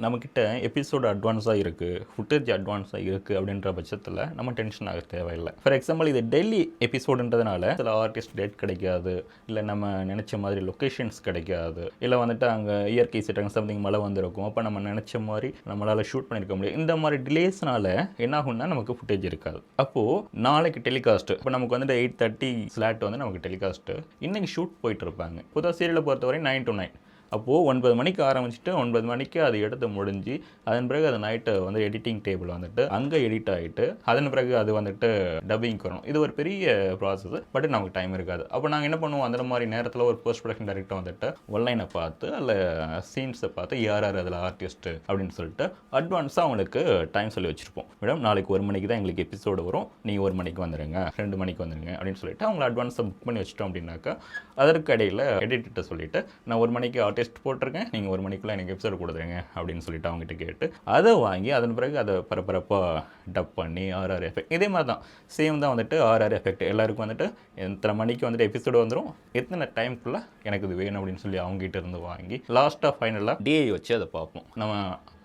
நம்மக்கிட்ட எபிசோடு அட்வான்ஸாக இருக்குது, ஃபுட்டேஜ் அட்வான்ஸாக இருக்குது அப்படின்ற பட்சத்தில் நம்ம டென்ஷன் ஆக தேவையில்லை. ஃபார் எக்ஸாம்பிள் இது டெய்லி எபிசோடுன்றதுனால சில ஆர்டிஸ்ட் டேட் கிடைக்காது, இல்லை நம்ம நினச்ச மாதிரி லொக்கேஷன்ஸ் கிடைக்காது, இல்லை வந்துட்டு அங்கே இயற்கை சீட்டாங்க சம்திங் மழை வந்திருக்கும், அப்போ நம்ம நினச்ச மாதிரி நம்மளால் ஷூட் பண்ணியிருக்க முடியும். இந்த மாதிரி டிலேஸ்னால என்ன ஆகும்னா நமக்கு ஃபுட்டேஜ் இருக்காது. அப்போது நாளைக்கு டெலிகாஸ்ட்டு இப்போ நமக்கு வந்துட்டு 8:30 ஸ்லாட் வந்து நமக்கு டெலிகாஸ்ட்டு, இன்றைக்கி ஷூட் போயிட்டு இருப்பாங்க. புதுசாக சீரியலை பொறுத்தவரை 9 to 9. அப்போது 9 மணிக்கு ஆரம்பிச்சுட்டு 9 மணிக்கு அது எடுத்து முடிஞ்சு அதன் பிறகு அது நைட்டு வந்து எடிட்டிங் டேபிள் வந்துட்டு அங்கே எடிட் ஆகிட்டு அதன் பிறகு அது வந்துட்டு டப்பிங்க்கு வரும். இது ஒரு பெரிய ப்ராசஸ், பட் நமக்கு டைம் இருக்காது. அப்போ நாங்கள் என்ன பண்ணுவோம், அந்த மாதிரி நேரத்தில் ஒரு போஸ்ட் ப்ரொடக்ஷன் டைரக்டர் வந்துட்டு ஒன்லைனை பார்த்து அதில் சீன்ஸை பார்த்து யார் யார் அதில் ஆர்டிஸ்ட்டு அப்படின்னு சொல்லிட்டு அட்வான்ஸாக அவங்களுக்கு டைம் சொல்லி வச்சுருப்போம். மேடம் நாளைக்கு 1 மணிக்கு தான் எங்களுக்கு எபிசோடு வரும், நீங்கள் 1 மணிக்கு வந்துடுங்க, 2 மணிக்கு வந்துடுங்க அப்படின்னு சொல்லிட்டு அவங்கள அட்வான்ஸாக புக் பண்ணி வச்சிட்டோம். அப்படின்னாக்கா அதற்கு இடையில் எடிட்டர்கிட்ட சொல்லிவிட்டு நான் 1 மணிக்கு டெஸ்ட் போட்டிருக்கேன், நீங்கள் 1 மணிக்குள்ளே எனக்கு எபிசோடு கொடுத்துருங்க அப்படின்னு சொல்லிட்டு அவங்ககிட்ட கேட்டு அதை வாங்கி அதன் பிறகு அதை பரபரப்பாக டப் பண்ணி ஆர்ஆர் எஃபெக்ட் இதே மாதிரி தான் சேம் தான் வந்துட்டு ஆர்ஆர் எஃபெக்ட் எல்லாருக்கும் வந்துட்டு எத்தனை மணிக்கு வந்துட்டு எபிசோடு வந்துடும், எத்தனை டைம்குள்ளே எனக்கு இது வேணும் அப்படின்னு சொல்லி அவங்ககிட்ட இருந்து வாங்கி லாஸ்ட்டாக ஃபைனலாக டிஐ வச்சு அதை பார்ப்போம். நம்ம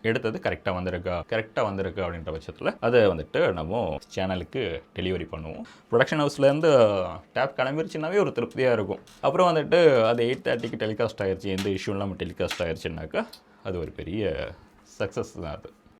எடுத்தது கரெக்டாக வந்திருக்கு அப்படின்ற பட்சத்தில் அதை வந்துட்டு நம்ம சேனலுக்கு டெலிவரி பண்ணுவோம். ப்ரொடக்ஷன் ஹவுஸ்லேருந்து டேப் கிளம்பிருச்சுனாவே ஒரு திருப்தியாக இருக்கும். அப்புறம் வந்துட்டு அது 8:30க்கு டெலிகாஸ்ட் ஆகிடுச்சு, எந்த இஷ்யூ இல்லாமல் டெலிகாஸ்ட் ஆகிடுச்சுனாக்கா அது ஒரு பெரிய சக்ஸஸ் தான் அது.